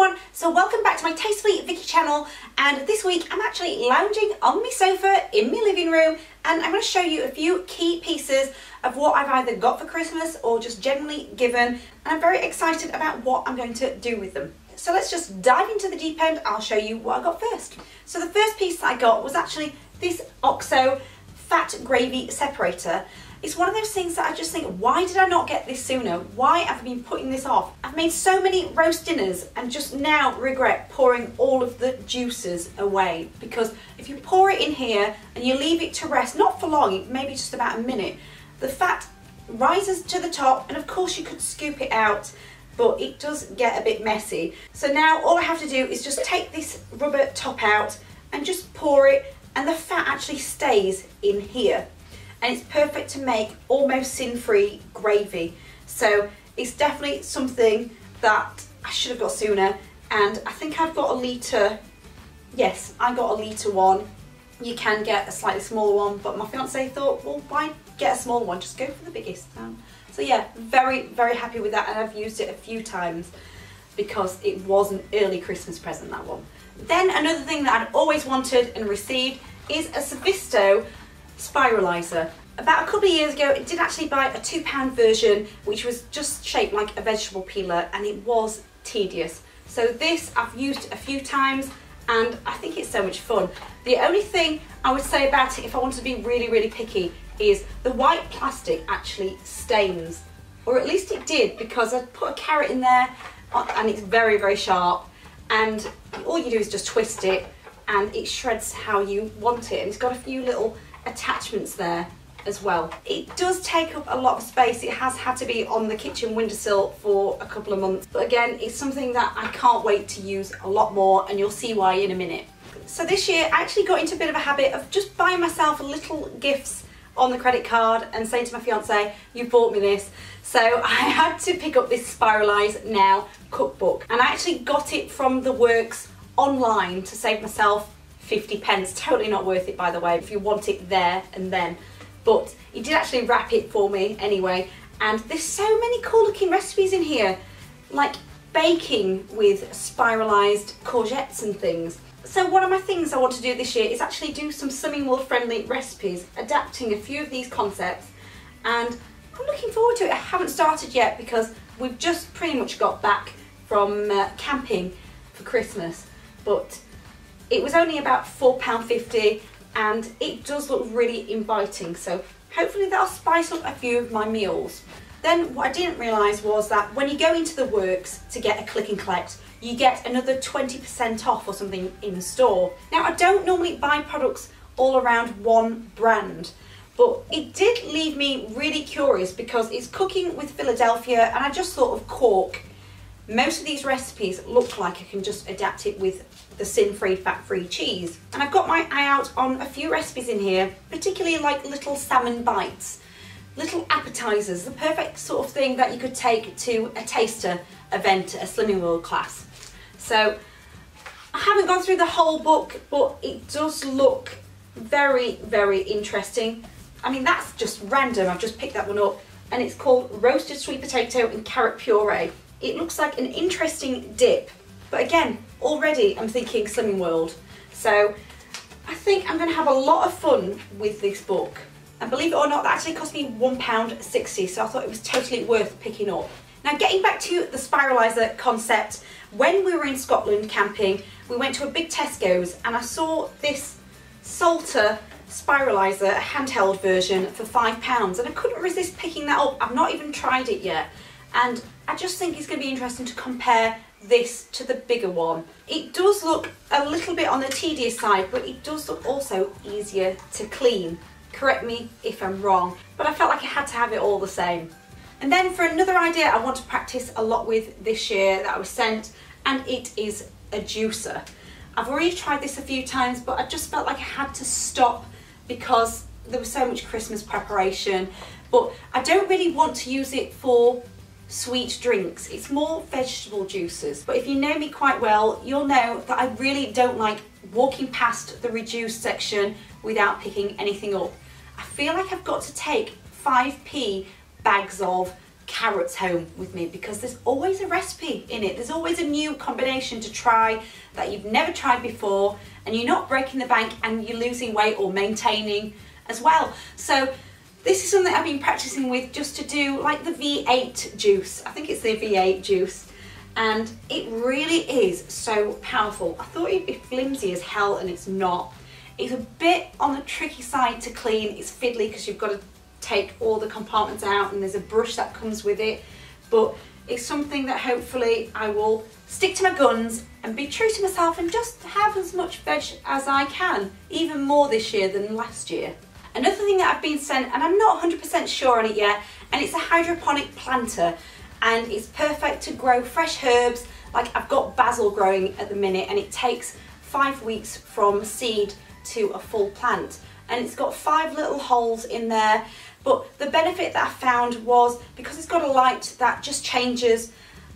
everyone, so welcome back to my Tastefully Vikkie channel, and this week I'm actually lounging on my sofa in my living room and I'm going to show you a few key pieces of what I've either got for Christmas or just generally given, and I'm very excited about what I'm going to do with them. So let's just dive into the deep end. I'll show you what I got first. So the first piece that I got was actually this OXO Fat Gravy Separator. It's one of those things that I just think, why did I not get this sooner? Why have I been putting this off? I've made so many roast dinners and just now regret pouring all of the juices away, because if you pour it in here and you leave it to rest, not for long, maybe just about a minute, the fat rises to the top, and of course you could scoop it out, but it does get a bit messy. So now all I have to do is just take this rubber top out and just pour it, and the fat actually stays in here. And it's perfect to make almost sin-free gravy. So it's definitely something that I should have got sooner, and I think I've got a litre. Yes, I got a litre one. You can get a slightly smaller one, but my fiance thought, well, why get a smaller one, just go for the biggest. So yeah, very happy with that, and I've used it a few times because it was an early Christmas present, that one. Then another thing that I'd always wanted and received is a Sophisto spiralizer. About a couple of years ago, I did actually buy a £2 version, which was just shaped like a vegetable peeler, and it was tedious. So this I've used a few times, and I think it's so much fun. The only thing I would say about it, if I wanted to be really picky, is the white plastic actually stains, or at least it did, because I put a carrot in there and it's very sharp, and all you do is just twist it and it shreds how you want it, and it's got a few little attachments there as well. It does take up a lot of space. It has had to be on the kitchen windowsill for a couple of months, but again, it's something that I can't wait to use a lot more, and you'll see why in a minute. So this year I actually got into a bit of a habit of just buying myself little gifts on the credit card and saying to my fiance, you bought me this. So I had to pick up this Spiralize Now cookbook, and I actually got it from the works online to save myself 50p. Totally not worth it, by the way, if you want it there and then, but he did actually wrap it for me anyway. And there's so many cool looking recipes in here, like baking with spiralized courgettes and things. So one of my things I want to do this year is actually do some Slimming World friendly recipes, adapting a few of these concepts, and I'm looking forward to it. I haven't started yet because we've just pretty much got back from camping for Christmas, but it was only about £4.50, and it does look really inviting, so hopefully that'll spice up a few of my meals. Then what I didn't realise was that when you go into the works to get a click and collect, you get another 20% off or something in store. Now, I don't normally buy products all around one brand, but it did leave me really curious because it's cooking with Philadelphia, and I just thought of Cork. Most of these recipes look like I can just adapt it with the sin-free, fat-free cheese. And I've got my eye out on a few recipes in here, particularly like little salmon bites, little appetizers, the perfect sort of thing that you could take to a taster event, a Slimming World class. So I haven't gone through the whole book, but it does look very interesting. I mean, that's just random. I've just picked that one up, and it's called Roasted Sweet Potato and Carrot Puree. It looks like an interesting dip, but again, already I'm thinking Slimming World. So I think I'm going to have a lot of fun with this book. And believe it or not, that actually cost me £1.60, so I thought it was totally worth picking up. Now, getting back to the spiralizer concept, when we were in Scotland camping, we went to a big Tesco's and I saw this Salter spiralizer, a handheld version, for £5, and I couldn't resist picking that up. I've not even tried it yet, and I just think it's going to be interesting to compare this to the bigger one. It does look a little bit on the tedious side, but it does look also easier to clean. Correct me if I'm wrong, but I felt like I had to have it all the same. And then for another idea I want to practice a lot with this year that I was sent, and it is a juicer. I've already tried this a few times, but I just felt like I had to stop because there was so much Christmas preparation, but I don't really want to use it for sweet drinks. It's more vegetable juices. But if you know me quite well, you'll know that I really don't like walking past the reduced section without picking anything up. I feel like I've got to take 5p bags of carrots home with me, because there's always a recipe in it. There's always a new combination to try that you've never tried before, and you're not breaking the bank and you're losing weight or maintaining as well. So this is something I've been practicing with, just to do like the V8 juice. I think it's the V8 juice, and it really is so powerful. I thought it'd be flimsy as hell, and it's not. It's a bit on the tricky side to clean. It's fiddly because you've got to take all the compartments out, and there's a brush that comes with it, but it's something that hopefully I will stick to my guns and be true to myself and just have as much veg as I can, even more this year than last year. Another thing that I've been sent, and I'm not 100% sure on it yet, and it's a hydroponic planter, and it's perfect to grow fresh herbs. Like I've got basil growing at the minute, and it takes 5 weeks from seed to a full plant, and it's got 5 little holes in there. But the benefit that I found was, because it's got a light that just changes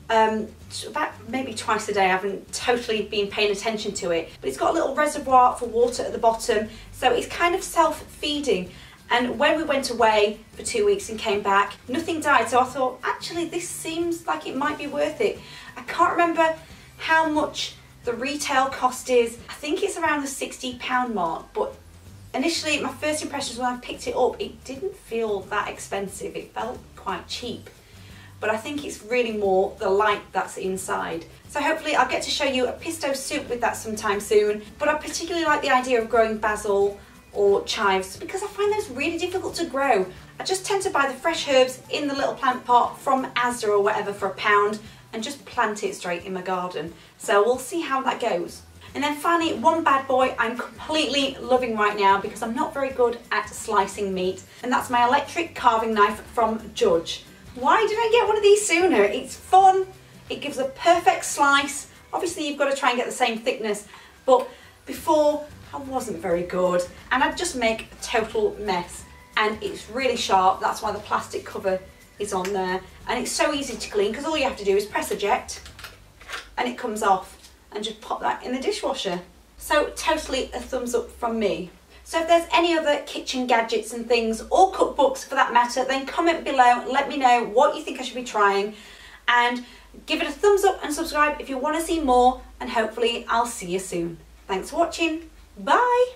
about maybe twice a day. I haven't totally been paying attention to it, but it's got a little reservoir for water at the bottom, so it's kind of self-feeding. And when we went away for 2 weeks and came back, nothing died, so I thought, actually this seems like it might be worth it. I can't remember how much the retail cost is. I think it's around the £60 mark, but initially, my first impressions when I picked it up, it didn't feel that expensive. It felt quite cheap. But I think it's really more the light that's inside. So hopefully I'll get to show you a pesto soup with that sometime soon. But I particularly like the idea of growing basil or chives, because I find those really difficult to grow. I just tend to buy the fresh herbs in the little plant pot from Asda or whatever for £1 and just plant it straight in my garden. So we'll see how that goes. And then finally, one bad boy I'm completely loving right now, because I'm not very good at slicing meat, and that's my electric carving knife from Judge. Why didn't I get one of these sooner? It's fun, it gives a perfect slice. Obviously you've got to try and get the same thickness, but before I wasn't very good, and I'd just make a total mess. And it's really sharp, that's why the plastic cover is on there, and it's so easy to clean, because all you have to do is press eject and it comes off, and just pop that in the dishwasher. So totally a thumbs up from me. So if there's any other kitchen gadgets and things, or cookbooks for that matter, then comment below, let me know what you think I should be trying, and give it a thumbs up and subscribe if you want to see more, and hopefully I'll see you soon. Thanks for watching, bye!